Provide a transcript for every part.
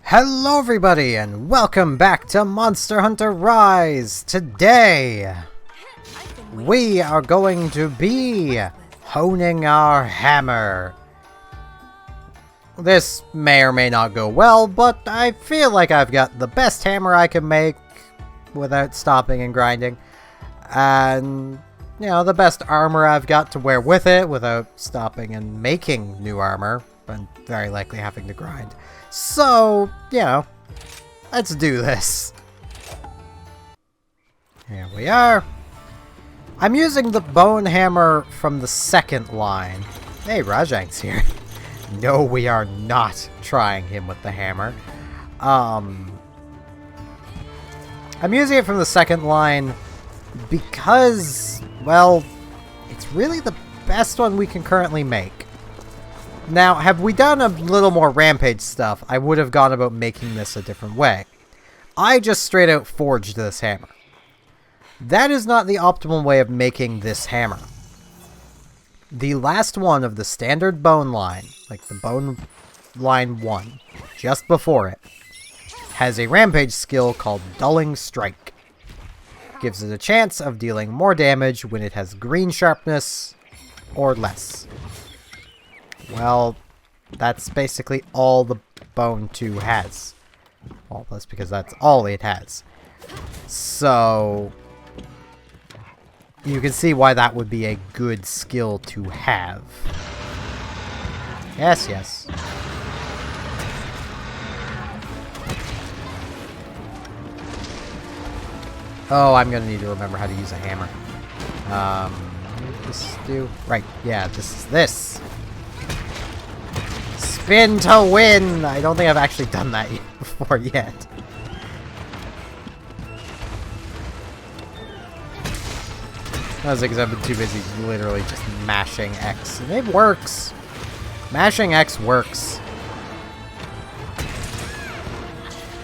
Hello everybody and welcome back to Monster Hunter Rise! Today, we are going to be honing our hammer. This may or may not go well, but I feel like I've got the best hammer I can make without stopping and grinding. And, you know, the best armor I've got to wear with it without stopping and making new armor, and very likely having to grind. So, you know, let's do this. Here we are. I'm using the bone hammer from the second line. Hey, Rajang's here. No, we are not trying him with the hammer. I'm using it from the second line because, well, it's really the best one we can currently make. Now, have we done a little more Rampage stuff, I would have gone about making this a different way. I just straight out forged this hammer. That is not the optimal way of making this hammer. The last one of the standard bone line, like the bone line 1, just before it, has a Rampage skill called Dulling Strike. Gives it a chance of dealing more damage when it has green sharpness or less. Well, that's basically all the Bone 2 has. Well, that's because that's all it has. So, you can see why that would be a good skill to have. Yes, yes. Oh, I'm gonna need to remember how to use a hammer. What does this do? Right, yeah, this is this. Spin to win! I don't think I've actually done that before yet. That's because I've been too busy literally just mashing X. And it works! Mashing X works.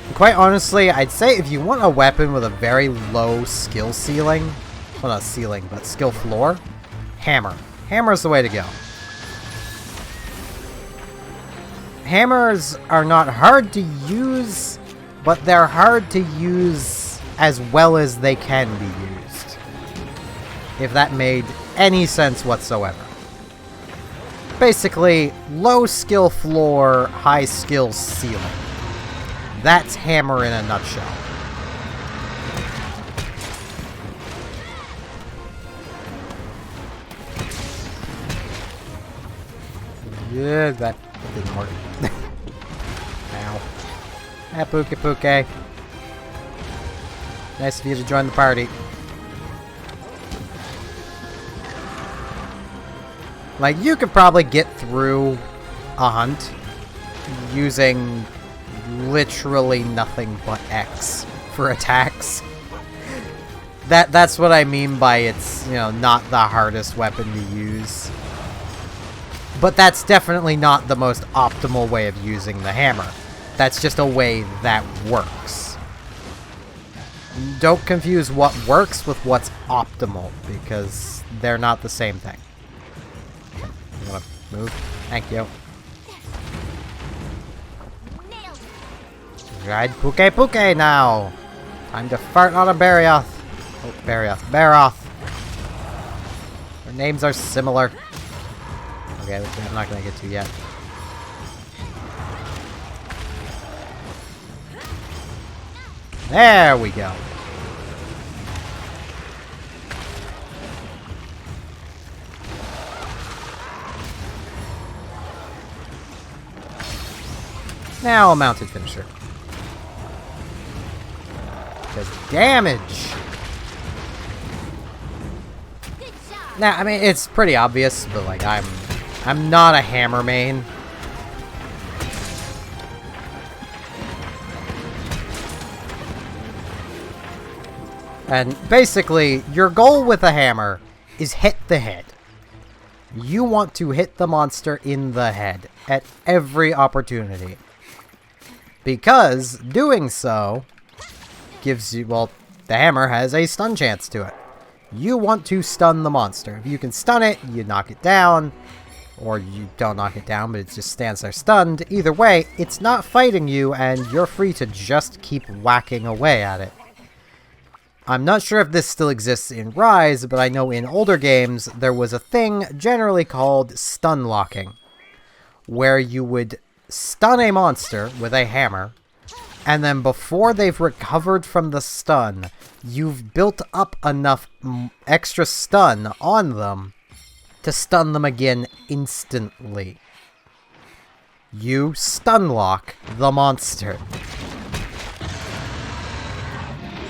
And quite honestly, I'd say if you want a weapon with a very low skill ceiling, well not ceiling, but skill floor, hammer. Hammer's the way to go. Hammers are not hard to use, but they're hard to use as well as they can be used. If that made any sense whatsoever. Basically, low skill floor, high skill ceiling. That's hammer in a nutshell. Yeah, that didn't work. Ow. Ah, Puke Puke. Nice of you to join the party. Like, you could probably get through a hunt using literally nothing but X for attacks. That's what I mean by it's, you know, not the hardest weapon to use. But that's definitely not the most optimal way of using the hammer. That's just a way that works. Don't confuse what works with what's optimal, because they're not the same thing. You wanna move? Thank you. Ride Puke Puke now! Time to fart on a Barioth. Oh, Barioth. Baroth. Their names are similar. Okay, I'm not gonna get to yet. There we go. Now a mounted finisher. Does damage. Now, I mean, it's pretty obvious, but like, I'm not a hammer main. And basically, your goal with a hammer is hit the head. You want to hit the monster in the head at every opportunity. Because doing so gives you, well, the hammer has a stun chance to it. You want to stun the monster. If you can stun it, you knock it down. or you don't knock it down, but it just stands there stunned. Either way, it's not fighting you, and you're free to just keep whacking away at it. I'm not sure if this still exists in Rise, but I know in older games there was a thing generally called stun locking, where you would stun a monster with a hammer, and then before they've recovered from the stun, you've built up enough extra stun on them to stun them again instantly. You stun lock the monster.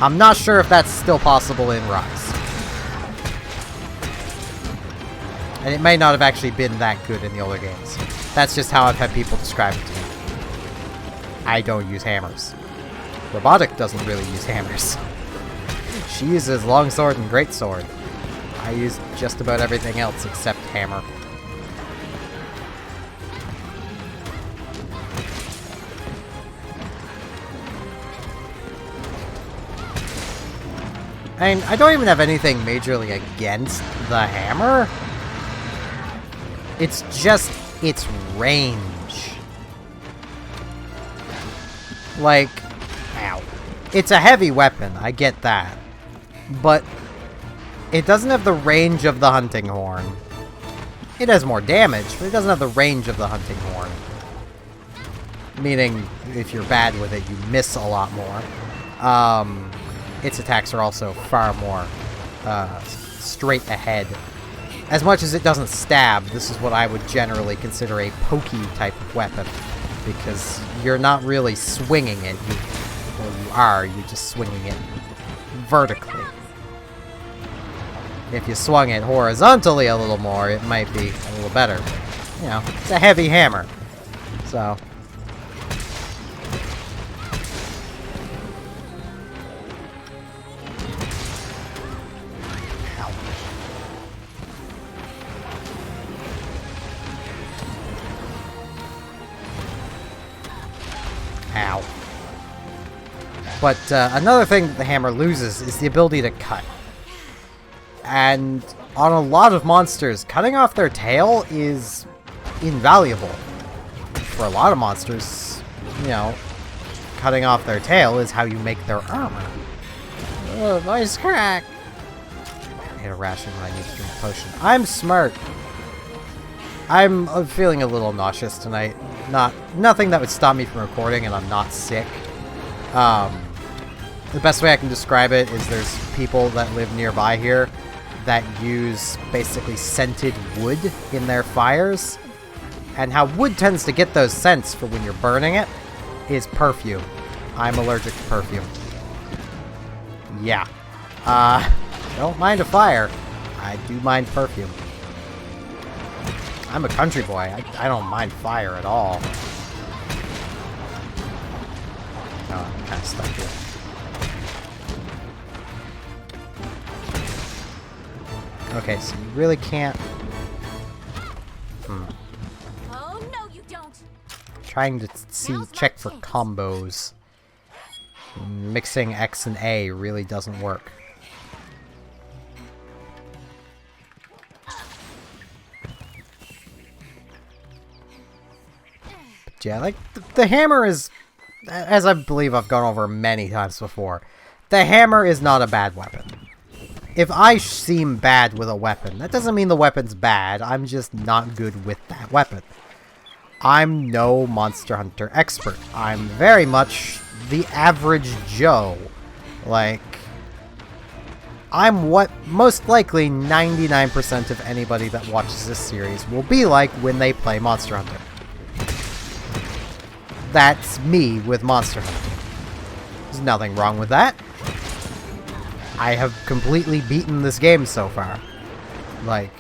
I'm not sure if that's still possible in Rise. And it may not have actually been that good in the older games. That's just how I've had people describe it to me. I don't use hammers. Robotic doesn't really use hammers. She uses longsword and greatsword. I use just about everything else except hammer. I mean, I don't even have anything majorly against the hammer. It's just its range. Like, ow. It's a heavy weapon, I get that. But it doesn't have the range of the hunting horn. It has more damage, but it doesn't have the range of the hunting horn. Meaning, if you're bad with it, you miss a lot more. Its attacks are also far more straight ahead. As much as it doesn't stab, this is what I would generally consider a pokey type of weapon. Because you're not really swinging it. You are, you're just swinging it vertically. If you swung it horizontally a little more, it might be a little better. But, you know, it's a heavy hammer. So... Ow. But another thing that the hammer loses is the ability to cut. And on a lot of monsters, cutting off their tail is invaluable. For a lot of monsters, you know, cutting off their tail is how you make their armor. Oh, voice crack! I hit a ration when I need to drink a potion. I'm smart! I'm feeling a little nauseous tonight. Nothing that would stop me from recording, and I'm not sick. The best way I can describe it is there's people that live nearby here that use basically scented wood in their fires. And how wood tends to get those scents for when you're burning it is perfume. I'm allergic to perfume. Yeah. Don't mind a fire. I do mind perfume. I'm a country boy. I don't mind fire at all. Oh, I'm kind of stuck here. Okay, so you really can't... Oh, no, you don't. Trying to check for combos. Mixing X and A really doesn't work. But yeah, like, the hammer is... As I believe I've gone over many times before, the hammer is not a bad weapon. If I seem bad with a weapon, that doesn't mean the weapon's bad, I'm just not good with that weapon. I'm no Monster Hunter expert. I'm very much the average Joe. Like, I'm what most likely 99% of anybody that watches this series will be like when they play Monster Hunter. That's me with Monster Hunter. There's nothing wrong with that. I have completely beaten this game so far. Like,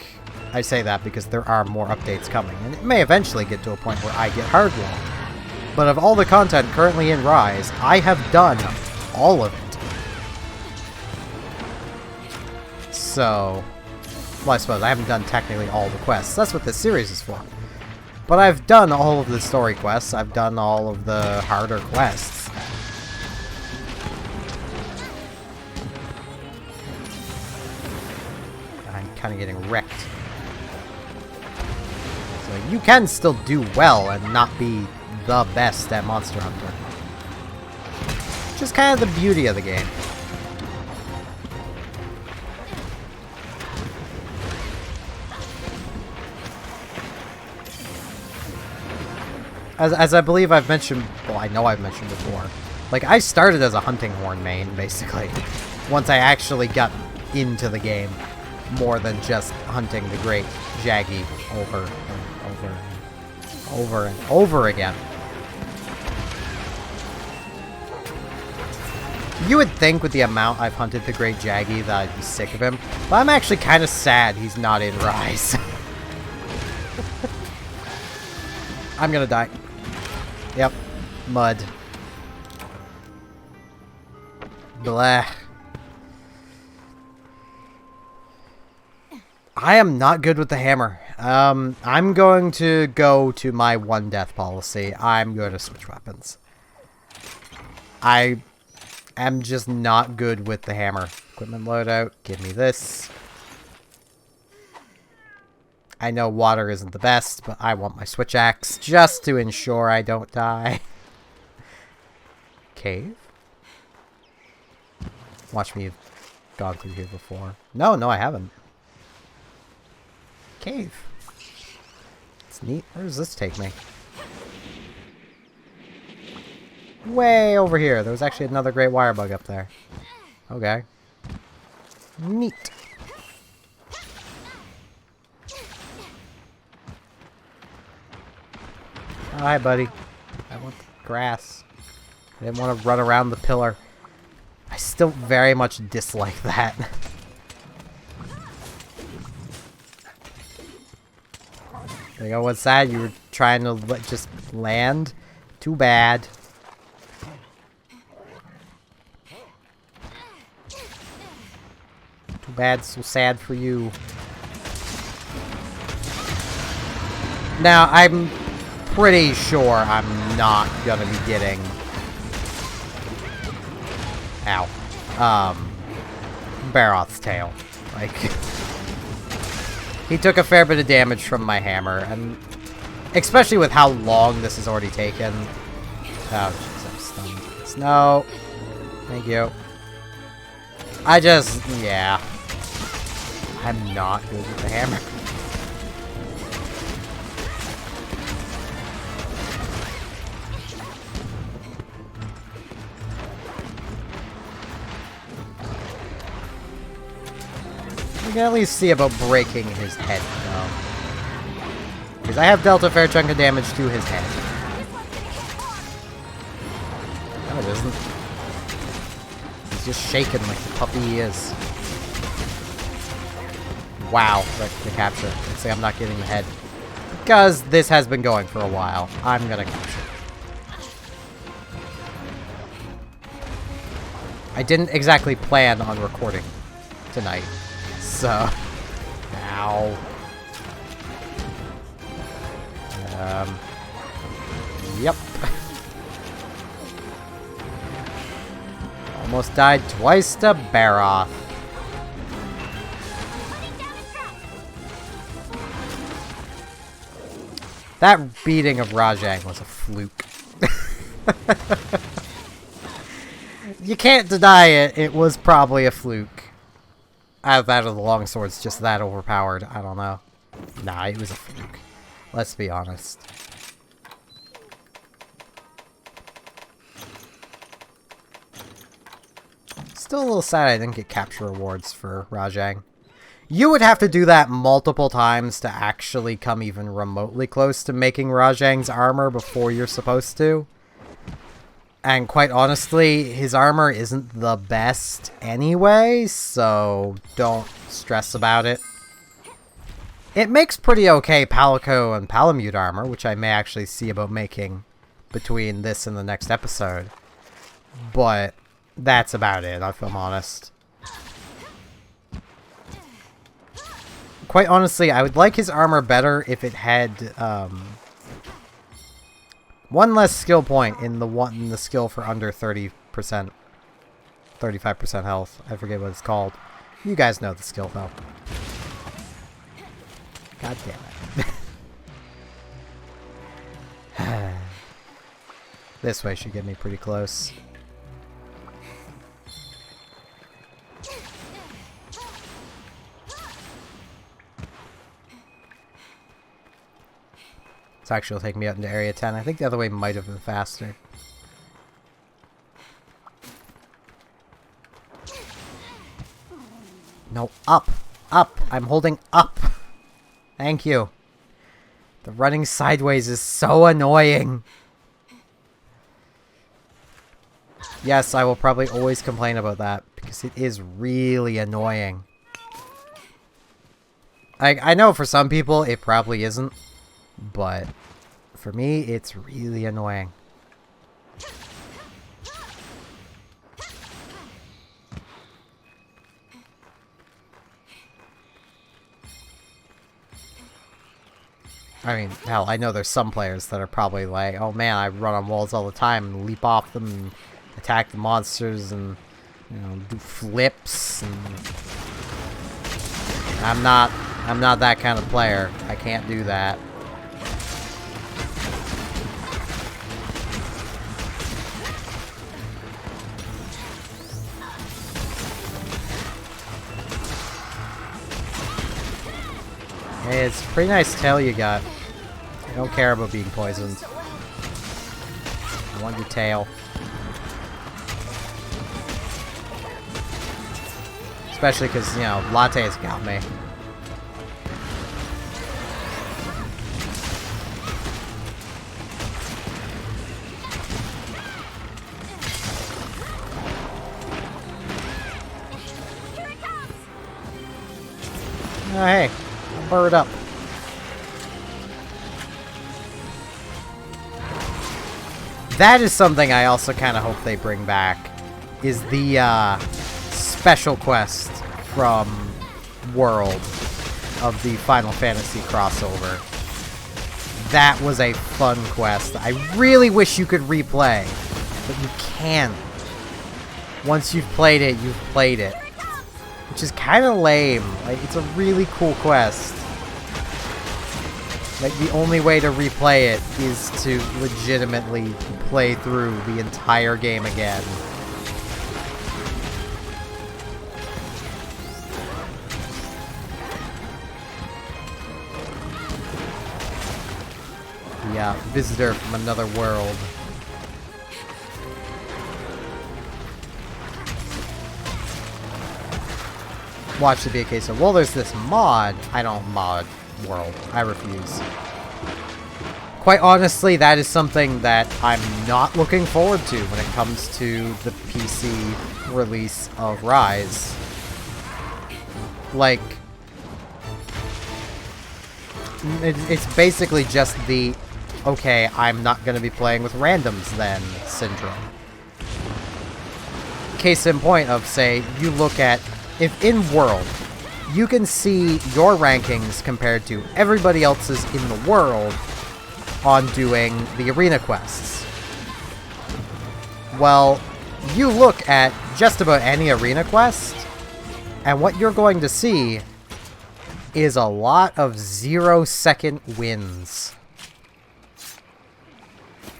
I say that because there are more updates coming, and it may eventually get to a point where I get hardwalled. But of all the content currently in Rise, I have done all of it. So, well, I suppose I haven't done technically all the quests. That's what this series is for. But I've done all of the story quests. I've done all of the harder quests. I'm kind of getting wrecked. So you can still do well and not be the best at Monster Hunter. Which is kind of the beauty of the game. As I believe I've mentioned, well, I know I've mentioned before, like, I started as a hunting horn main, basically, once I actually got into the game, more than just hunting the great Jaggy over and over and over again. You would think with the amount I've hunted the great Jaggy that I'd be sick of him, but I'm actually kind of sad he's not in Rise. I'm gonna die. Yep. Mud. Blah. I am not good with the hammer. I'm going to go to my one death policy. I'm going to switch weapons. I am just not good with the hammer. Equipment loadout. Give me this. I know water isn't the best, but I want my switch axe just to ensure I don't die. Cave? Watch me have gone through here before. No, I haven't. Cave. It's neat. Where does this take me? Way over here. There was actually another great wire bug up there. Okay. Neat. Oh, hi, buddy. I want the grass. I didn't want to run around the pillar. I still very much dislike that. There you go. What's that? You were trying to just land? Too bad. Too bad. So sad for you. Now, I'm pretty sure I'm not gonna be getting... Ow. Barroth's tail. Like... He took a fair bit of damage from my hammer, and... Especially with how long this has already taken. Oh, jeez, I'm stunned. No. Thank you. I just... Yeah. I'm not good with the hammer. We can at least see about breaking his head, though. Because I have dealt a fair chunk of damage to his head. No, it isn't. He's just shaking like the puppy he is. Wow, the capture. Let's say I'm not getting the head. Because this has been going for a while. I'm gonna capture. I didn't exactly plan on recording tonight. So, ow. Yep. Almost died twice to Barroth. That beating of Rajang was a fluke. You can't deny it. It was probably a fluke. Either that or the longsword's just that overpowered. I don't know. Nah, it was a fluke. Let's be honest. Still a little sad I didn't get capture rewards for Rajang. You would have to do that multiple times to actually come even remotely close to making Rajang's armor before you're supposed to. And quite honestly, his armor isn't the best anyway, so don't stress about it. It makes pretty okay Palico and Palamute armor, which I may actually see about making between this and the next episode. But that's about it, if I'm honest. Quite honestly, I would like his armor better if it had one less skill point in the skill for under 30%. 35% health. I forget what it's called. You guys know the skill though. God damn it. This way should get me pretty close. This actually will take me out into Area 10. I think the other way might have been faster. No, up! Up! I'm holding up! Thank you. The running sideways is so annoying. Yes, I will probably always complain about that, because it is really annoying. I know for some people it probably isn't, but for me it's really annoying. I mean, hell, I know there's some players that are probably like, oh man, I run on walls all the time and leap off them and attack the monsters and, you know, do flips and... I'm not that kind of player. I can't do that. Hey, it's a pretty nice tail you got. I don't care about being poisoned. I want your tail. Especially because, you know, Latte's got me. Oh, hey. Bird up. That is something I also kind of hope they bring back. Is the, special quest from World of the Final Fantasy crossover. That was a fun quest. I really wish you could replay, but you can't. Once you've played it, you've played it. Which is kind of lame. Like, it's a really cool quest. Like, the only way to replay it is to legitimately play through the entire game again. Yeah, visitor from another world. Watch it be a case of, well, there's this mod. I don't mod World. I refuse. Quite honestly, that is something that I'm not looking forward to when it comes to the PC release of Rise. Like, it's basically just the, okay, I'm not going to be playing with randoms then syndrome. Case in point of, say, you look at, if in World, you can see your rankings compared to everybody else's in the world on doing the arena quests. Well, you look at just about any arena quest, and what you're going to see is a lot of 0-second wins.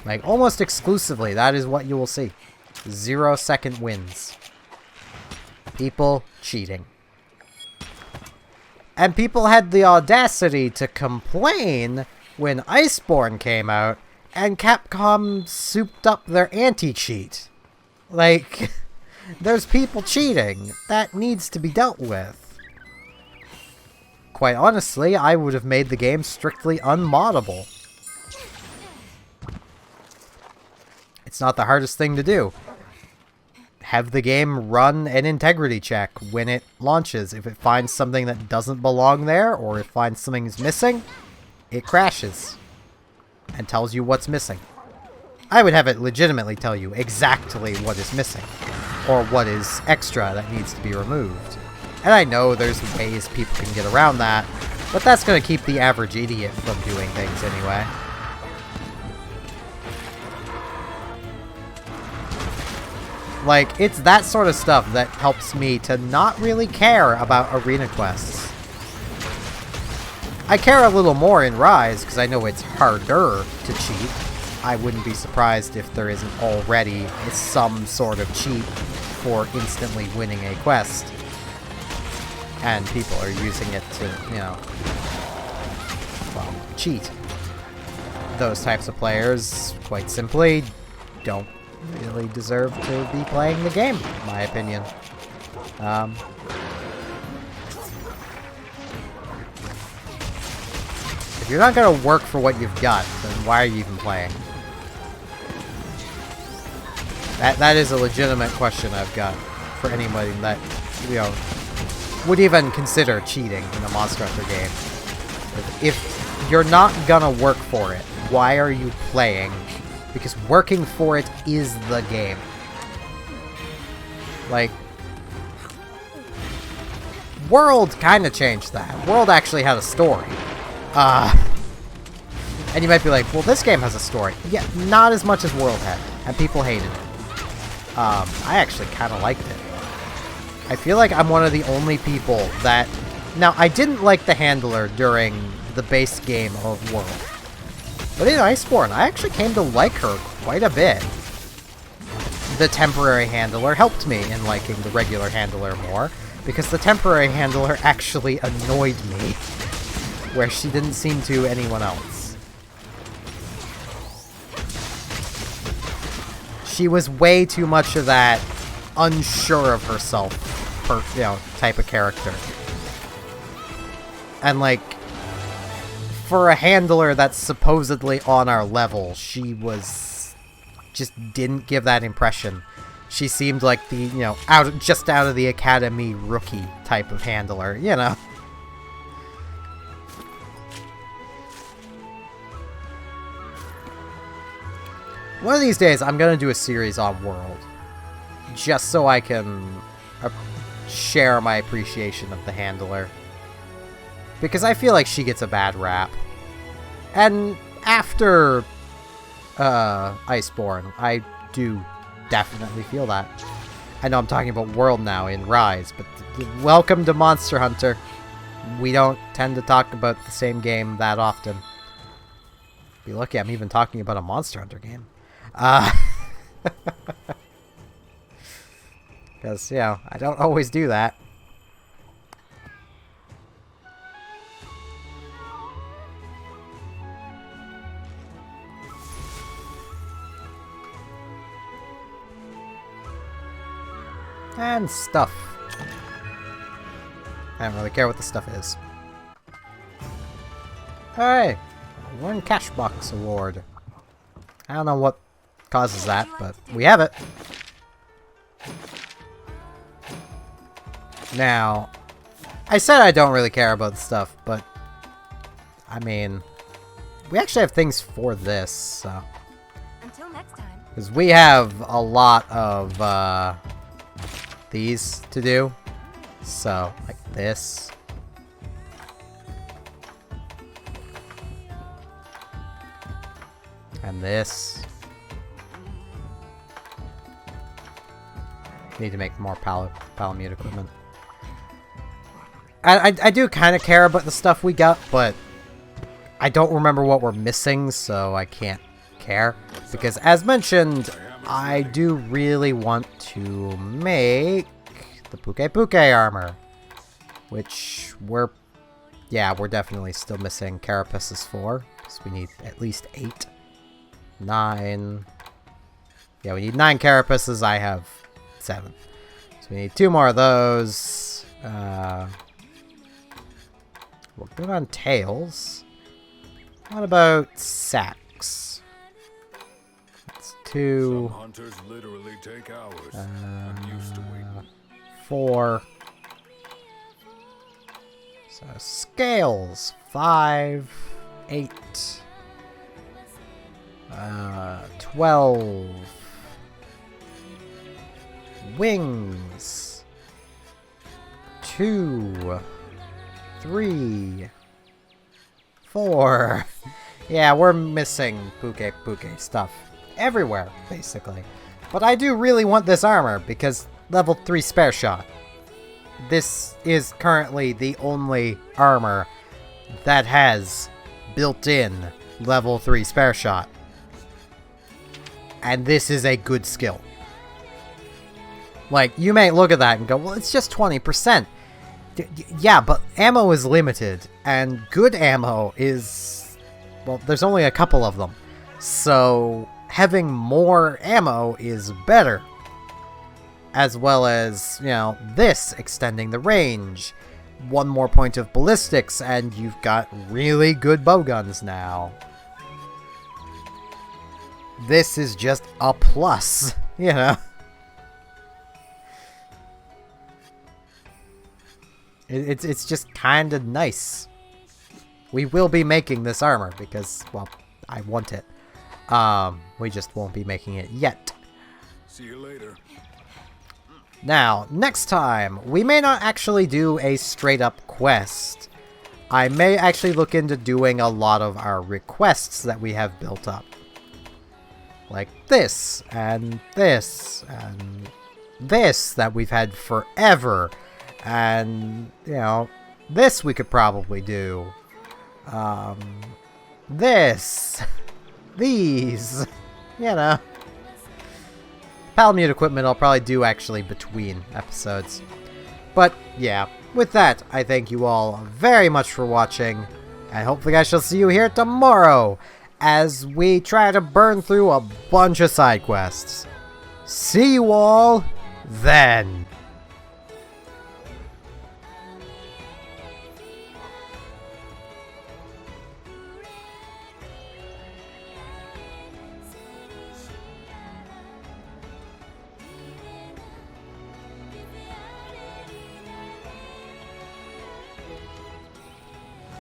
Like, almost exclusively, that is what you will see. 0-second wins. People cheating. And people had the audacity to complain when Iceborne came out and Capcom souped up their anti-cheat. Like, there's people cheating. That needs to be dealt with. Quite honestly, I would have made the game strictly unmoddable. It's not the hardest thing to do. Have the game run an integrity check when it launches. If it finds something that doesn't belong there, or it finds something's missing, it crashes and tells you what's missing. I would have it legitimately tell you exactly what is missing, or what is extra that needs to be removed. And I know there's ways people can get around that, but that's going to keep the average idiot from doing things anyway. Like, it's that sort of stuff that helps me to not really care about arena quests. I care a little more in Rise, because I know it's harder to cheat. I wouldn't be surprised if there isn't already some sort of cheat for instantly winning a quest. And people are using it to, you know, well, cheat. Those types of players, quite simply, don't really deserve to be playing the game, in my opinion. If you're not gonna work for what you've got, then why are you even playing? That is a legitimate question I've got for anybody that, you know, would even consider cheating in a Monster Hunter game. If you're not gonna work for it, why are you playing? Because working for it is the game. Like, World kind of changed that. World actually had a story. And you might be like, well, this game has a story. Yeah, not as much as World had, and people hated it. I actually kind of liked it. I feel like I'm one of the only people that... Now, I didn't like the handler during the base game of World. But in Iceborne, I actually came to like her quite a bit. The temporary handler helped me in liking the regular handler more, because the temporary handler actually annoyed me, where she didn't seem to anyone else. She was way too much of that unsure of herself, type of character. And like, for a handler that's supposedly on our level, she just didn't give that impression. She seemed like the, you know, just out of the academy rookie type of handler, you know. One of these days, I'm gonna do a series on World, just so I can share my appreciation of the handler. Because I feel like she gets a bad rap. And after Iceborne, I do definitely feel that. I know I'm talking about World now in Rise, but welcome to Monster Hunter. We don't tend to talk about the same game that often. Be lucky I'm even talking about a Monster Hunter game. Because, you know, I don't always do that. And stuff. I don't really care what the stuff is. Alright. One cash box award. I don't know what causes that, but we have it. Now, I said I don't really care about the stuff, but I mean, we actually have things for this, so. Until next time. Because we have a lot of these to do. So, like this. And this. Need to make more Palamute equipment. I do kind of care about the stuff we got, but I don't remember what we're missing, so I can't care. Because as mentioned, I do really want to make the Puke armor. Which we're definitely still missing Carapaces for. So we need at least 8. 9. Yeah, we need 9 Carapaces. I have 7. So we need 2 more of those. We're good on tails. What about sacks? That's 2. Some hunters literally take hours. I'm used to waiting. 4. So scales. 5. 8. 12. Wings. 2. 3. 4. Yeah, we're missing Puke stuff everywhere, basically. But I do really want this armor, because level 3 spare shot. This is currently the only armor that has built-in level 3 spare shot. and this is a good skill. Like, you may look at that and go, well, it's just 20%. Yeah, but ammo is limited, and good ammo is... well, there's only a couple of them. So, having more ammo is better. As well as, you know, this extending the range. One more point of ballistics, and you've got really good bowguns now. This is just a plus, you know? It's just kind of nice. We will be making this armor because, well, I want it. We just won't be making it yet. See you later. Now, next time, we may not actually do a straight-up quest. I may actually look into doing a lot of our requests that we have built up. Like this, and this, and this that we've had forever. And, you know, this we could probably do. This. These. You know. Palamute equipment I'll probably do actually between episodes. But, yeah. With that, I thank you all very much for watching. And hopefully I shall see you here tomorrow as we try to burn through a bunch of side quests. See you all then.